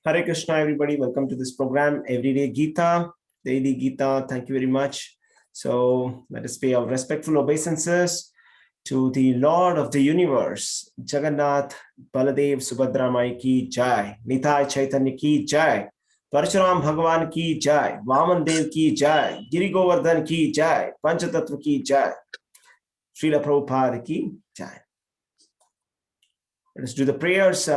Hare Krishna, everybody. Welcome to this program, Everyday Gita, Daily Gita. Thank you very much. So let us pay our respectful obeisances to the Lord of the Universe, Jagannath, Baladev, Subhadra Mai ki Jai, Nitai Chaitanya ki Jai, Parshuram Bhagavan ki Jai, Vaman Dev ki Jai, Giri Govardhan ki Jai, Panchatattva ki Jai, Srila Prabhupada ki Jai. Let us do the prayers.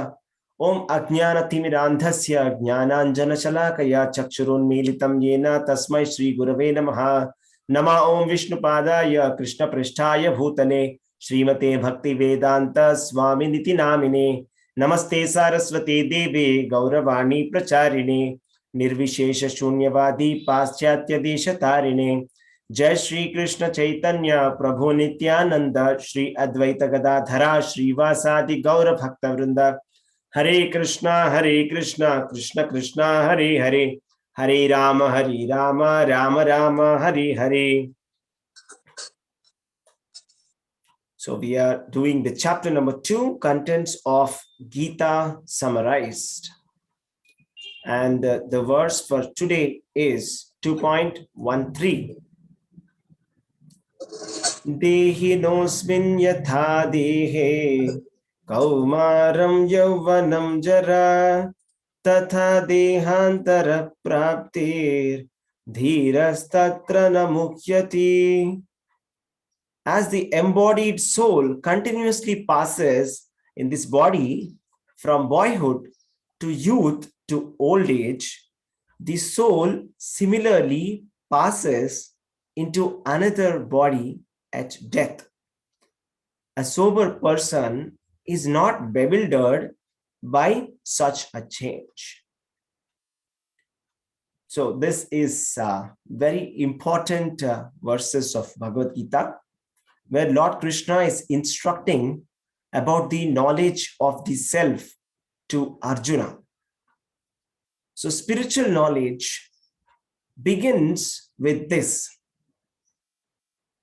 Om Ajnana Timirandhasya Jnananjana Shalakaya Chakshurunmilitam Yena Tasmai Shri Gurave Namaha Nama Om Vishnupadaya Krishna Prishtaya Bhutale Srimate Bhakti Vedanta Swami Niti Namine Namaste Saraswate Deve Gauravani Pracharine Nirvishesha Shunyavadi Paschatya Desha Tarine Jai Shri Krishna Chaitanya Prabhu Nityananda Shri Advaita Gadadhara Shri Vasadi Gaura Bhakta Vrinda Hare Krishna, Krishna Krishna, Hare Hare, Hare Rama, Rama Rama, Hare Hare. So we are doing the chapter number 2, contents of Gita summarized. And the verse for today is 2.13. Dehinosmin yatha dehe Kaumaram yauvanam jara tatha dehantara praptir dhirastatra namukhyati. As the embodied soul continuously passes in this body from boyhood to youth to old age, the soul similarly passes into another body at death. A sober person is not bewildered by such a change. So this is very important verses of Bhagavad Gita, where Lord Krishna is instructing about the knowledge of the self to Arjuna. So spiritual knowledge begins with this,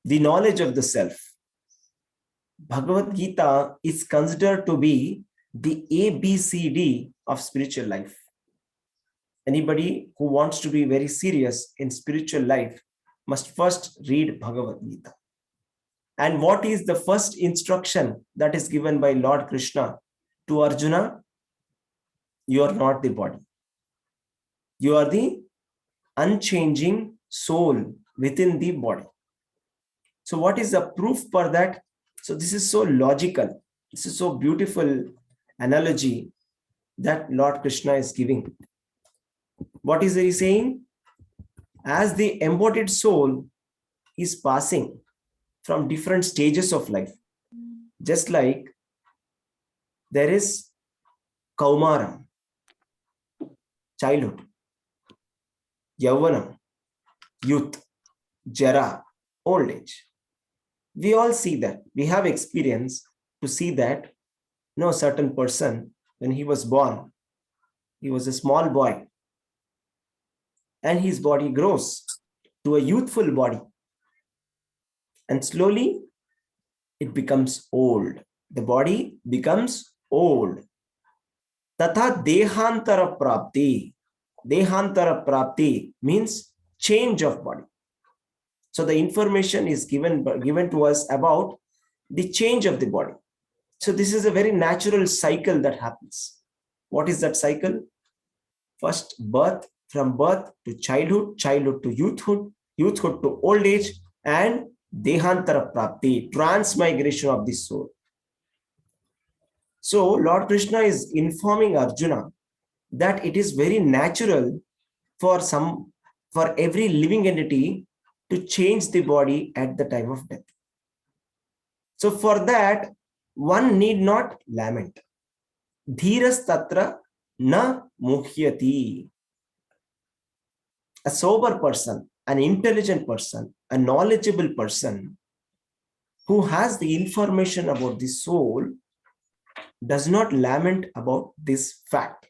the knowledge of the self. Bhagavad Gita is considered to be the ABCD of spiritual life. Anybody who wants to be very serious in spiritual life must first read Bhagavad Gita. And what is the first instruction that is given by Lord Krishna to Arjuna? You are not the body. You are the unchanging soul within the body. So what is the proof for that? So this is so logical. This is so beautiful analogy that Lord Krishna is giving. What is he saying? As the embodied soul is passing from different stages of life, just like there is Kaumaram, childhood, Yauvanam, youth, Jara, old age. We all see that. We have experience to see that no certain person, when he was born, he was a small boy, and his body grows to a youthful body. And slowly it becomes old. The body becomes old. Tatha dehantara prapti. Dehantara prapti means change of body. So the information is given to us about the change of the body. So this is a very natural cycle that happens. What is that cycle? First birth, from birth to childhood, childhood to youthhood, youthhood to old age, and dehantara prapti, transmigration of the soul. So Lord Krishna is informing Arjuna that it is very natural for every living entity to change the body at the time of death. So for that, one need not lament. Dhiras tatra na mukhyati. A sober person, an intelligent person, a knowledgeable person who has the information about the soul does not lament about this fact.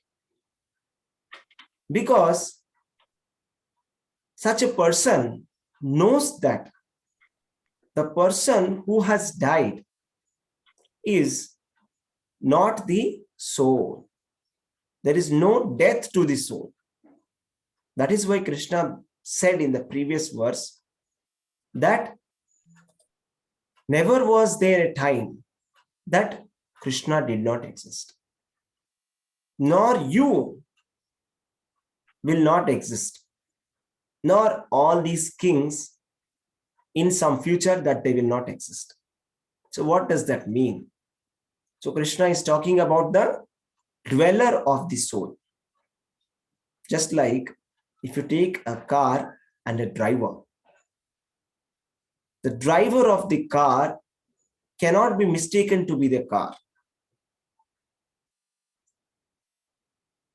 Because such a person knows that the person who has died is not the soul. There is no death to the soul. That is why Krishna said in the previous verse that never was there a time that Krishna did not exist, nor you will not exist, nor all these kings in some future that they will not exist. So what does that mean? So Krishna is talking about the dweller of the soul. Just like if you take a car and a driver, the driver of the car cannot be mistaken to be the car.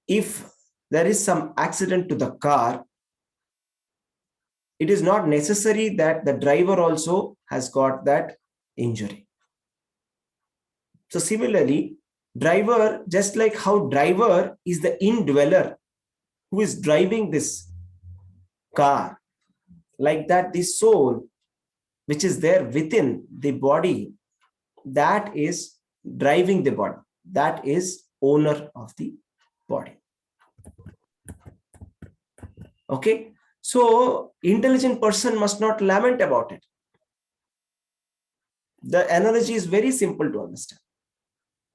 If there is some accident to the car, it is not necessary that the driver also has got that injury. So similarly, driver, just like how driver is the indweller who is driving this car, like that the soul which is there within the body, that is driving the body, that is owner of the body. Okay, so intelligent person must not lament about it. The analogy is very simple to understand,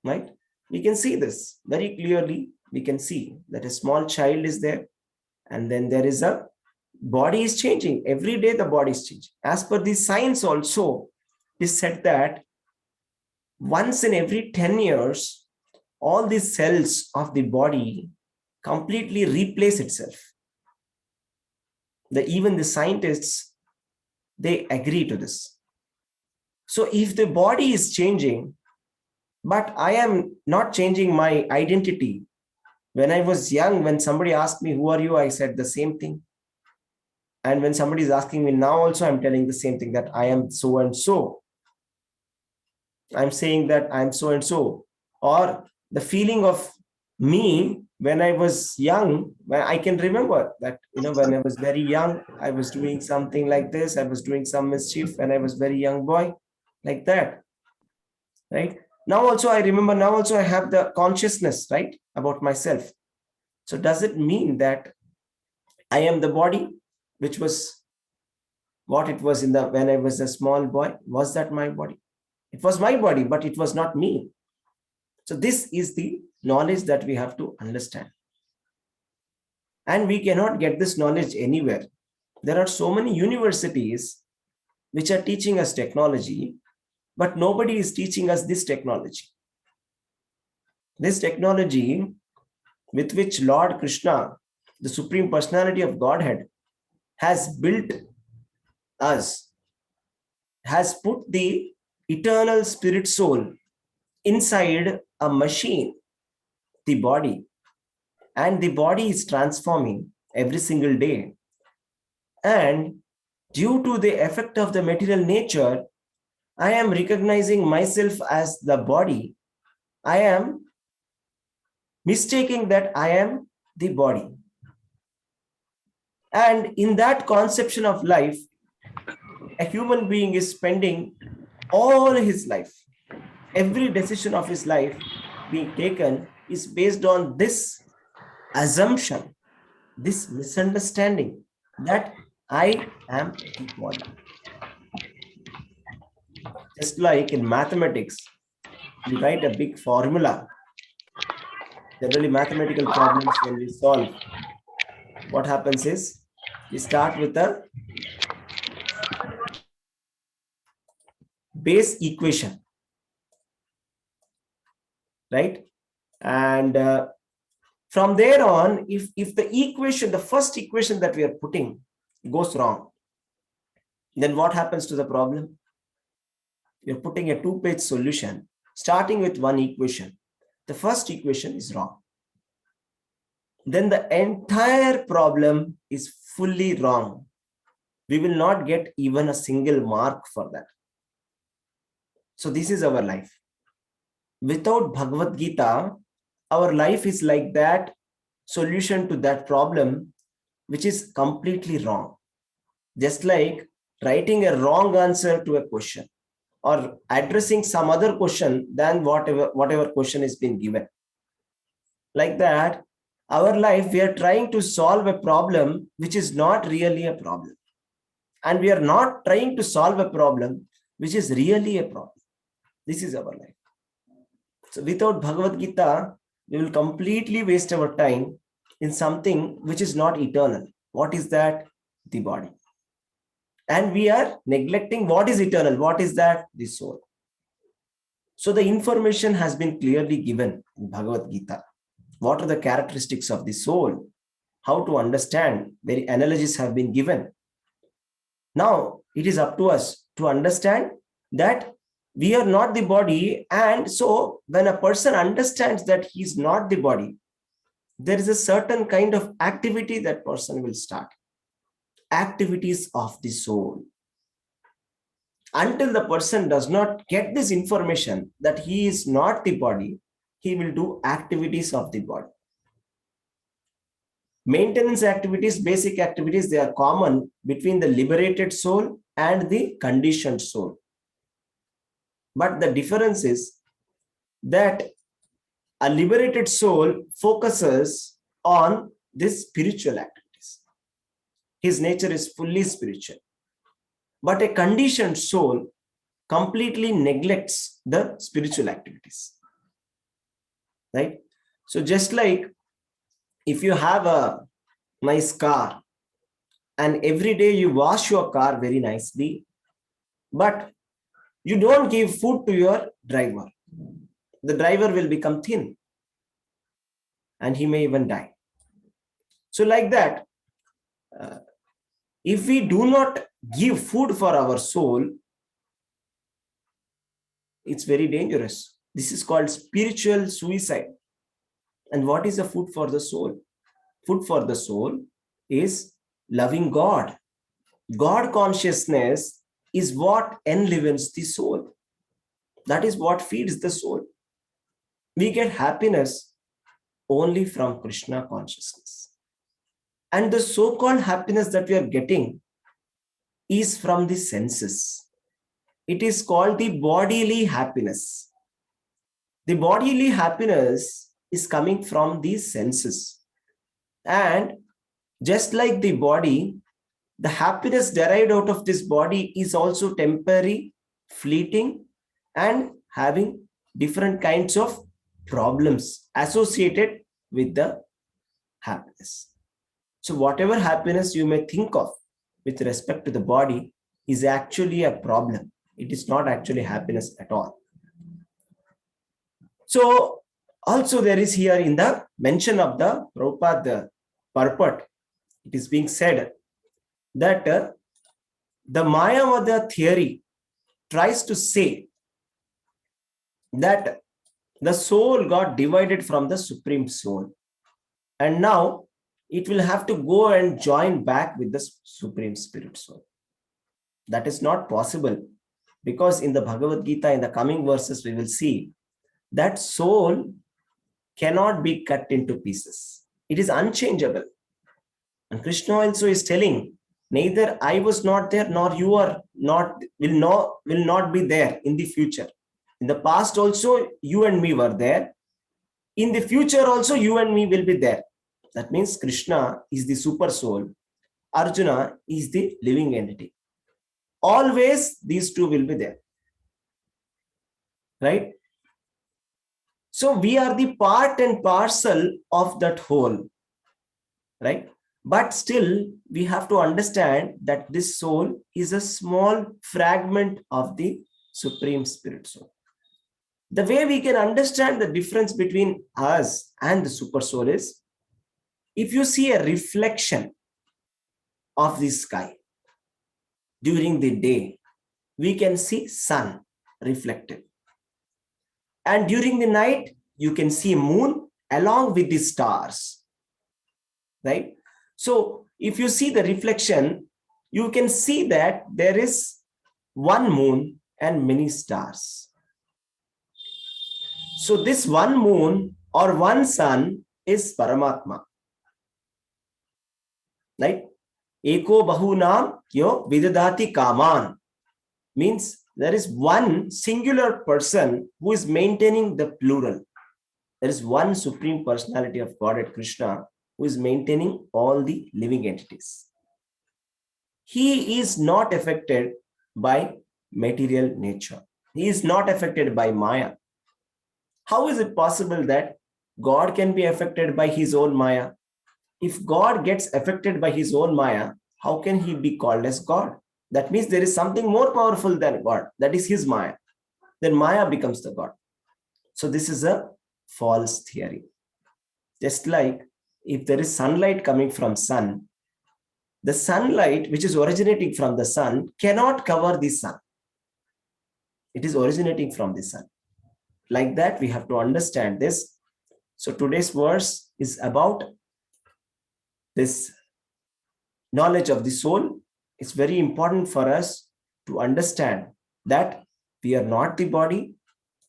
right? We can see this very clearly. We can see that a small child is there, and then there is a body is changing. Every day the body is changing. As per the science also, it is said that once in every 10 years, all the cells of the body completely replace itself. Even the scientists, they agree to this. So if the body is changing, but I am not changing my identity. When I was young, when somebody asked me, who are you? I said the same thing. And when somebody is asking me now also, I'm telling the same thing, that I am so and so. I'm saying that I'm so and so. Or the feeling of me when I was young, when I can remember that, when I was very young, I was doing something like this. I was doing some mischief when I was very young boy, like that, right? Now also I remember, now also I have the consciousness, right, about myself. So does it mean that I am the body, which was what it was when I was a small boy? Was that my body? It was my body, but it was not me. So this is the knowledge that we have to understand. And we cannot get this knowledge anywhere. There are so many universities which are teaching us technology, but nobody is teaching us this technology. This technology with which Lord Krishna, the Supreme Personality of Godhead, has built us, has put the eternal spirit soul inside a machine, the body, and the body is transforming every single day. And due to the effect of the material nature, I am recognizing myself as the body. I am mistaking that I am the body. And in that conception of life, a human being is spending all his life. Every decision of his life being taken is based on this assumption, this misunderstanding that I am the body. Just like in mathematics, we write a big formula. Generally, mathematical problems, when we solve, what happens is we start with a base equation, right? And from there on, if the first equation that we are putting goes wrong, then what happens to the problem? You're putting a 2-page solution, starting with one equation. The first equation is wrong. Then the entire problem is fully wrong. We will not get even a single mark for that. So this is our life. Without Bhagavad Gita, our life is like that solution to that problem, which is completely wrong. Just like writing a wrong answer to a question or addressing some other question than whatever question is being given. Like that, our life, we are trying to solve a problem which is not really a problem. And we are not trying to solve a problem which is really a problem. This is our life. So without Bhagavad Gita, we will completely waste our time in something which is not eternal. What is that? The body. And we are neglecting what is eternal. What is that? The soul. So the information has been clearly given in Bhagavad Gita. What are the characteristics of the soul? How to understand? Very analogies have been given. Now it is up to us to understand that we are not the body. And so when a person understands that he is not the body, there is a certain kind of activity that person will start. Activities of the soul. Until the person does not get this information that he is not the body, he will do activities of the body. Maintenance activities, basic activities, they are common between the liberated soul and the conditioned soul. But the difference is that a liberated soul focuses on this spiritual activities. His nature is fully spiritual. But a conditioned soul completely neglects the spiritual activities. Right? So just like if you have a nice car and every day you wash your car very nicely, but you don't give food to your driver, the driver will become thin and he may even die. So like that, if we do not give food for our soul, it's very dangerous. This is called spiritual suicide. And what is the food for the soul? Food for the soul is loving God. God consciousness is what enlivens the soul. That is what feeds the soul. We get happiness only from Krishna consciousness. And the so-called happiness that we are getting is from the senses. It is called the bodily happiness. The bodily happiness is coming from these senses. And just like the body, the happiness derived out of this body is also temporary, fleeting, and having different kinds of problems associated with the happiness. So whatever happiness you may think of with respect to the body is actually a problem. It is not actually happiness at all. So also there is here in the mention of the Prabhupada purport, it is being said that the Mayavada theory tries to say that the soul got divided from the Supreme Soul. And now it will have to go and join back with the Supreme Spirit Soul. That is not possible, because in the Bhagavad Gita, in the coming verses, we will see that soul cannot be cut into pieces. It is unchangeable. And Krishna also is telling, neither I was not there, nor you are not, will not be there in the future. In the past also, you and me were there. In the future also, you and me will be there. That means Krishna is the super soul. Arjuna is the living entity. Always these two will be there. Right? So we are the part and parcel of that whole. Right? But still, we have to understand that this soul is a small fragment of the Supreme Spirit Soul. The way we can understand the difference between us and the Super Soul is, if you see a reflection of the sky during the day, we can see sun reflected. And during the night, you can see moon along with the stars. Right? So if you see the reflection, you can see that there is one moon and many stars. So this one moon or one sun is Paramatma. Right? Eko bahunam yo vidadati kaman means there is one singular person who is maintaining the plural. There is one supreme personality of Godhead, Krishna, who is maintaining all the living entities. He is not affected by material nature. He is not affected by Maya. How is it possible that God can be affected by his own Maya? If God gets affected by his own Maya, how can he be called as God? That means there is something more powerful than God. That is his Maya. Then Maya becomes the God. So this is a false theory. Just like if there is sunlight coming from sun, the sunlight which is originating from the sun cannot cover the sun. It is originating from the sun. Like that, we have to understand this. So today's verse is about this knowledge of the soul. It's very important for us to understand that we are not the body,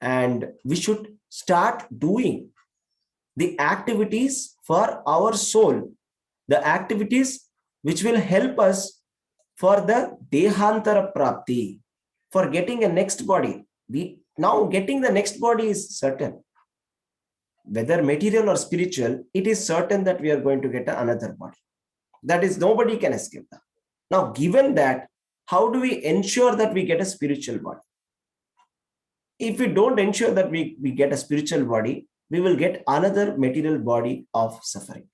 and we should start doing the activities for our soul, the activities which will help us for the dehantara prapti, for getting a next body. We now getting the next body is certain. Whether material or spiritual, it is certain that we are going to get another body. That is, nobody can escape that. Now, given that, how do we ensure that we get a spiritual body? If we don't ensure that we get a spiritual body, we will get another material body of suffering.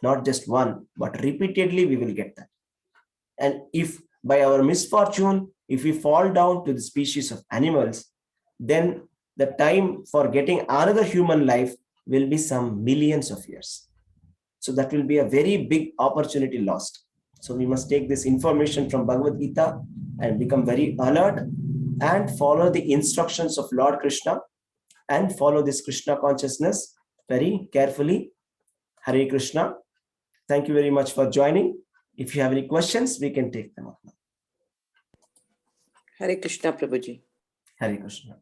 Not just one, but repeatedly we will get that. And if by our misfortune, if we fall down to the species of animals, then the time for getting another human life will be some millions of years. So that will be a very big opportunity lost. So we must take this information from Bhagavad Gita and become very alert and follow the instructions of Lord Krishna and follow this Krishna consciousness very carefully. Hare Krishna. Thank you very much for joining. If you have any questions, we can take them up now. Hare Krishna, Prabhuji. Hare Krishna.